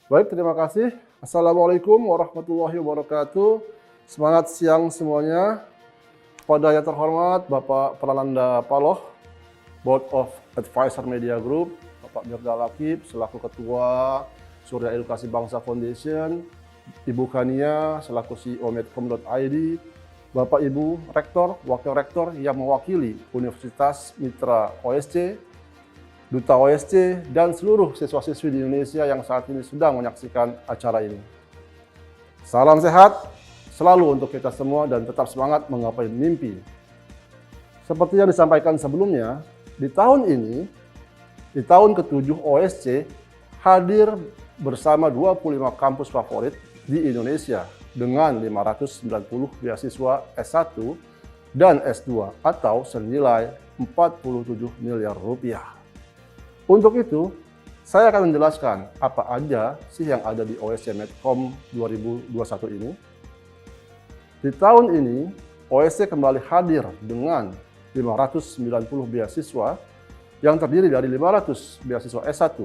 Baik, terima kasih. Assalamualaikum warahmatullahi wabarakatuh. Semangat siang semuanya. Kepada yang terhormat Bapak Prananda Paloh, Board of Advisor Media Group, Bapak Mirda Lakib selaku Ketua Surya Edukasi Bangsa Foundation, Ibu Kania selaku CEO Medcom.id, Bapak Ibu Rektor, Wakil Rektor yang mewakili Universitas Mitra OSC, Duta OSC, dan seluruh siswa-siswi di Indonesia yang saat ini sedang menyaksikan acara ini. Salam sehat selalu untuk kita semua dan tetap semangat menggapai mimpi. Seperti yang disampaikan sebelumnya, di tahun ini, di tahun ke-7 OSC, hadir bersama 25 kampus favorit di Indonesia dengan 590 beasiswa S1 dan S2 atau senilai 47 miliar rupiah. Untuk itu, saya akan menjelaskan apa aja sih yang ada di OSC Medcom 2021 ini. Di tahun ini, OSC kembali hadir dengan 590 beasiswa yang terdiri dari 500 beasiswa S1,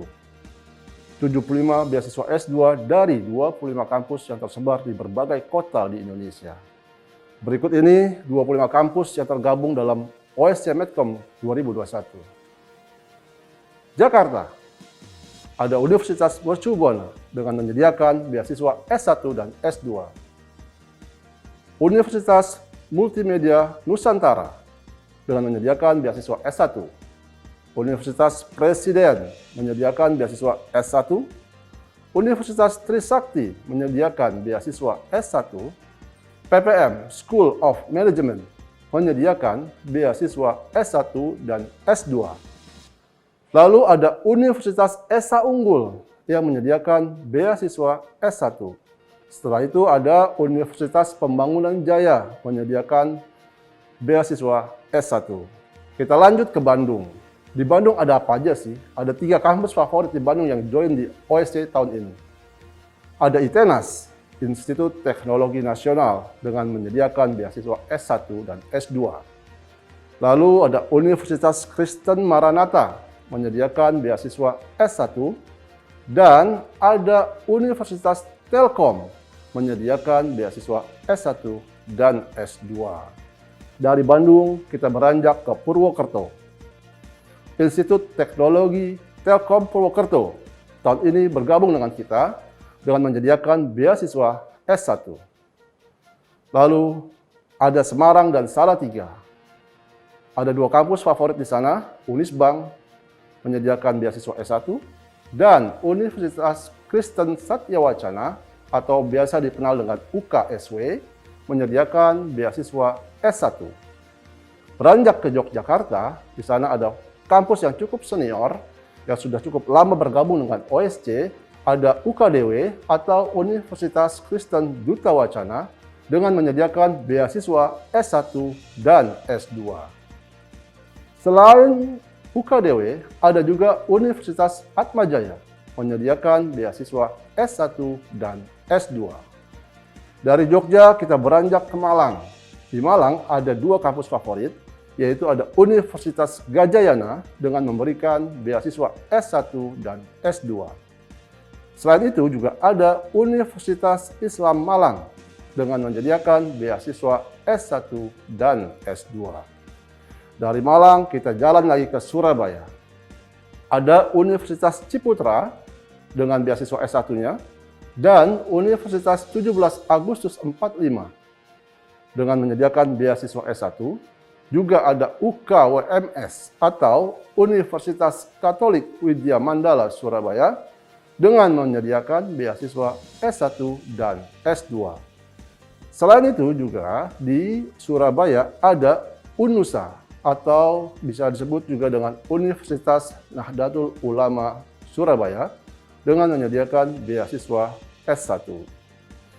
75 beasiswa S2 dari 25 kampus yang tersebar di berbagai kota di Indonesia. Berikut ini 25 kampus yang tergabung dalam OSC Medcom 2021. Jakarta, ada Universitas Mercubuana dengan menyediakan beasiswa S1 dan S2. Universitas Multimedia Nusantara dengan menyediakan beasiswa S1. Universitas Presiden menyediakan beasiswa S1. Universitas Trisakti menyediakan beasiswa S1. PPM School of Management menyediakan beasiswa S1 dan S2. Lalu ada Universitas Esa Unggul yang menyediakan beasiswa S1. Setelah itu ada Universitas Pembangunan Jaya menyediakan beasiswa S1. Kita lanjut ke Bandung. Di Bandung ada apa aja sih? Ada 3 kampus favorit di Bandung yang join di OSC tahun ini. Ada ITENAS, Institut Teknologi Nasional dengan menyediakan beasiswa S1 dan S2. Lalu ada Universitas Kristen Maranatha menyediakan beasiswa S1, dan ada Universitas Telkom menyediakan beasiswa S1 dan S2. Dari Bandung kita beranjak ke Purwokerto. Institut Teknologi Telkom Purwokerto tahun ini bergabung dengan kita dengan menyediakan beasiswa S1. Lalu ada Semarang dan Salatiga. Ada 2 kampus favorit di sana, Unisbank menyediakan beasiswa S1 dan Universitas Kristen Satya Wacana atau biasa dikenal dengan UKSW menyediakan beasiswa S1. Beranjak ke Yogyakarta, di sana ada kampus yang cukup senior yang sudah cukup lama bergabung dengan OSC, ada UKDW atau Universitas Kristen Duta Wacana dengan menyediakan beasiswa S1 dan S2. Selain UKDW, ada juga Universitas Atmajaya menyediakan beasiswa S1 dan S2. Dari Jogja kita beranjak ke Malang. Di Malang ada 2 kampus favorit, yaitu ada Universitas Gajayana dengan memberikan beasiswa S1 dan S2. Selain itu juga ada Universitas Islam Malang dengan menyediakan beasiswa S1 dan S2. Dari Malang kita jalan lagi ke Surabaya. Ada Universitas Ciputra dengan beasiswa S1-nya dan Universitas 17 Agustus 45 dengan menyediakan beasiswa S1. Juga ada UKWMS atau Universitas Katolik Widya Mandala Surabaya dengan menyediakan beasiswa S1 dan S2. Selain itu juga di Surabaya ada UNUSA atau bisa disebut juga dengan Universitas Nahdlatul Ulama Surabaya dengan menyediakan beasiswa S1.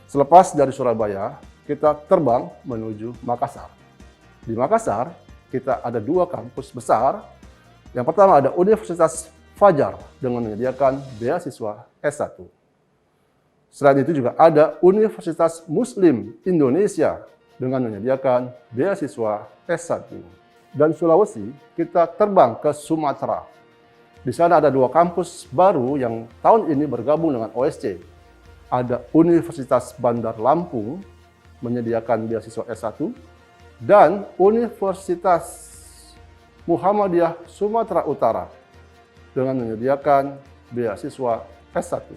Selepas dari Surabaya, kita terbang menuju Makassar. Di Makassar, kita ada 2 kampus besar. Yang pertama ada Universitas Fajar dengan menyediakan beasiswa S1. Selain itu juga ada Universitas Muslim Indonesia dengan menyediakan beasiswa S1. Dan Sulawesi, kita terbang ke Sumatera. Di sana ada 2 kampus baru yang tahun ini bergabung dengan OSC. Ada Universitas Bandar Lampung menyediakan beasiswa S1 dan Universitas Muhammadiyah Sumatera Utara dengan menyediakan beasiswa S1.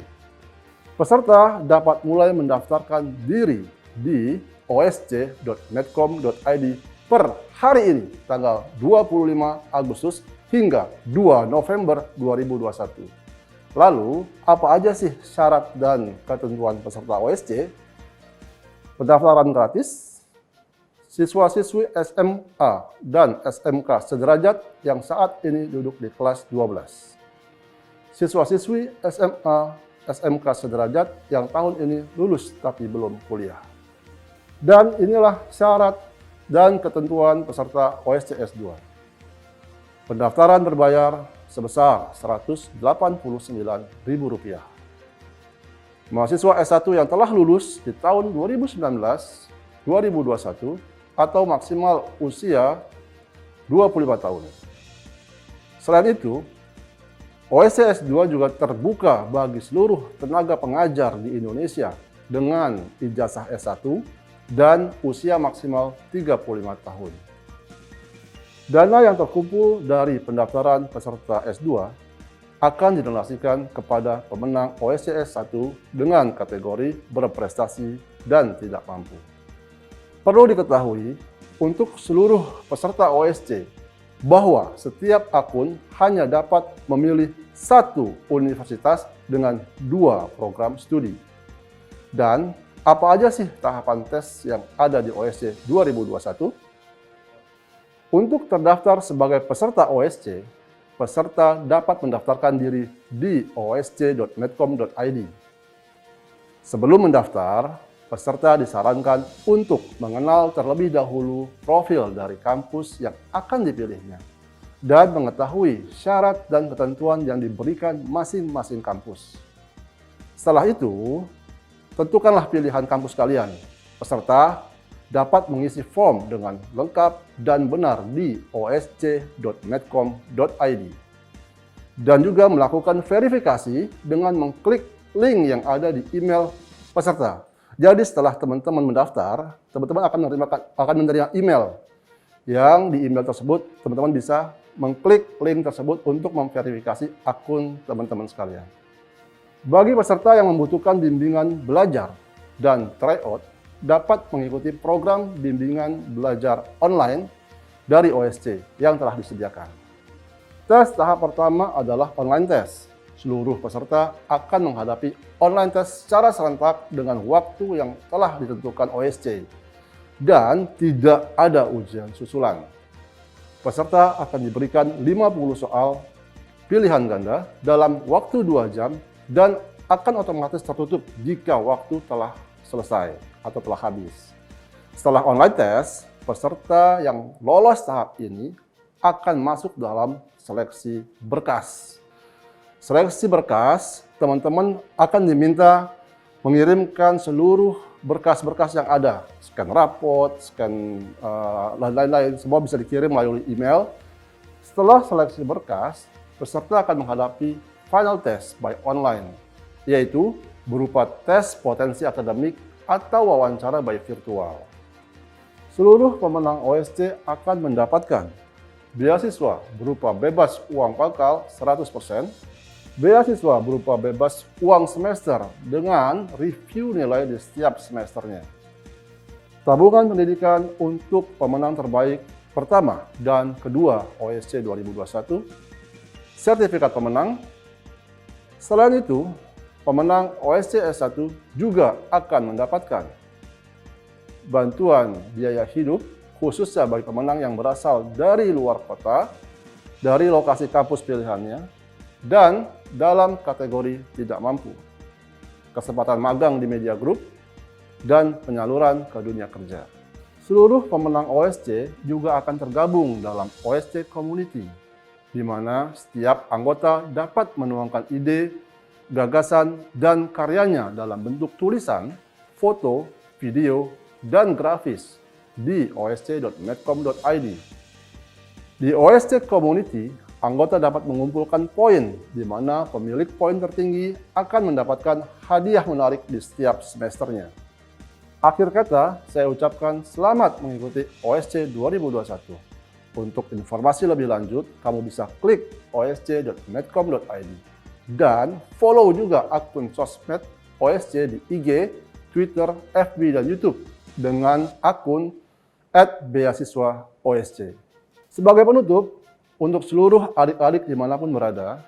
Peserta dapat mulai mendaftarkan diri di osc.medcom.id per hari ini, tanggal 25 Agustus hingga 2 November 2021. Lalu, apa aja sih syarat dan ketentuan peserta OSC? Pendaftaran gratis, siswa-siswi SMA dan SMK sederajat yang saat ini duduk di kelas 12. Siswa-siswi SMA, SMK sederajat yang tahun ini lulus tapi belum kuliah. Dan inilah syarat dan ketentuan peserta OSC S2. Pendaftaran berbayar sebesar Rp189.000. Mahasiswa S1 yang telah lulus di tahun 2019-2021 atau maksimal usia 25 tahun. Selain itu, OSC S2 juga terbuka bagi seluruh tenaga pengajar di Indonesia dengan ijazah S1 dan usia maksimal 35 tahun. Dana yang terkumpul dari pendaftaran peserta S2 akan didonasikan kepada pemenang OSC S1 dengan kategori berprestasi dan tidak mampu. Perlu diketahui untuk seluruh peserta OSC bahwa setiap akun hanya dapat memilih 1 universitas dengan 2 program studi. Dan apa aja sih tahapan tes yang ada di OSC 2021? Untuk terdaftar sebagai peserta OSC, peserta dapat mendaftarkan diri di osc.medcom.id. Sebelum mendaftar, peserta disarankan untuk mengenal terlebih dahulu profil dari kampus yang akan dipilihnya dan mengetahui syarat dan ketentuan yang diberikan masing-masing kampus. Setelah itu, tentukanlah pilihan kampus kalian. Peserta dapat mengisi form dengan lengkap dan benar di osc.medcom.id dan juga melakukan verifikasi dengan mengklik link yang ada di email peserta. Jadi setelah teman-teman mendaftar, teman-teman akan menerima email yang di email tersebut teman-teman bisa mengklik link tersebut untuk memverifikasi akun teman-teman sekalian. Bagi peserta yang membutuhkan bimbingan belajar dan tryout, dapat mengikuti program bimbingan belajar online dari OSC yang telah disediakan. Tes tahap pertama adalah online test. Seluruh peserta akan menghadapi online test secara serentak dengan waktu yang telah ditentukan OSC dan tidak ada ujian susulan. Peserta akan diberikan 50 soal pilihan ganda dalam waktu 2 jam dan akan otomatis tertutup jika waktu telah selesai atau telah habis. Setelah online test, peserta yang lolos tahap ini akan masuk dalam seleksi berkas. Seleksi berkas, teman-teman akan diminta mengirimkan seluruh berkas-berkas yang ada. Scan rapot, scan lain-lain, semua bisa dikirim melalui email. Setelah seleksi berkas, peserta akan menghadapi final test by online, yaitu berupa tes potensi akademik atau wawancara by virtual. Seluruh pemenang OSC akan mendapatkan beasiswa berupa bebas uang pangkal 100%, beasiswa berupa bebas uang semester dengan review nilai di setiap semesternya, tabungan pendidikan untuk pemenang terbaik pertama dan kedua OSC 2021, sertifikat pemenang. Selain itu, pemenang OSC S1 juga akan mendapatkan bantuan biaya hidup khususnya bagi pemenang yang berasal dari luar kota, dari lokasi kampus pilihannya, dan dalam kategori tidak mampu, kesempatan magang di media group, dan penyaluran ke dunia kerja. Seluruh pemenang OSC juga akan tergabung dalam OSC Community, di mana setiap anggota dapat menuangkan ide, gagasan, dan karyanya dalam bentuk tulisan, foto, video, dan grafis di osc.medcom.id. Di OSC Community Anggota dapat mengumpulkan poin, di mana pemilik poin tertinggi akan mendapatkan hadiah menarik di setiap semesternya. Akhir kata, saya ucapkan selamat mengikuti OSC 2021. Untuk informasi lebih lanjut, kamu bisa klik osc.medcom.id dan follow juga akun sosmed OSC di IG, Twitter, FB, dan YouTube dengan akun @beasiswa-OSC. Sebagai penutup, untuk seluruh adik-adik dimanapun berada,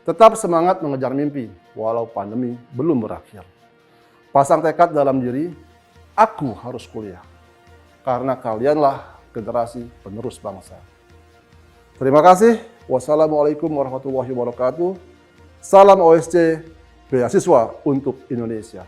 tetap semangat mengejar mimpi walau pandemi belum berakhir. Pasang tekad dalam diri, aku harus kuliah, karena kalianlah generasi penerus bangsa. Terima kasih. Wassalamualaikum warahmatullahi wabarakatuh. Salam OSC, beasiswa untuk Indonesia.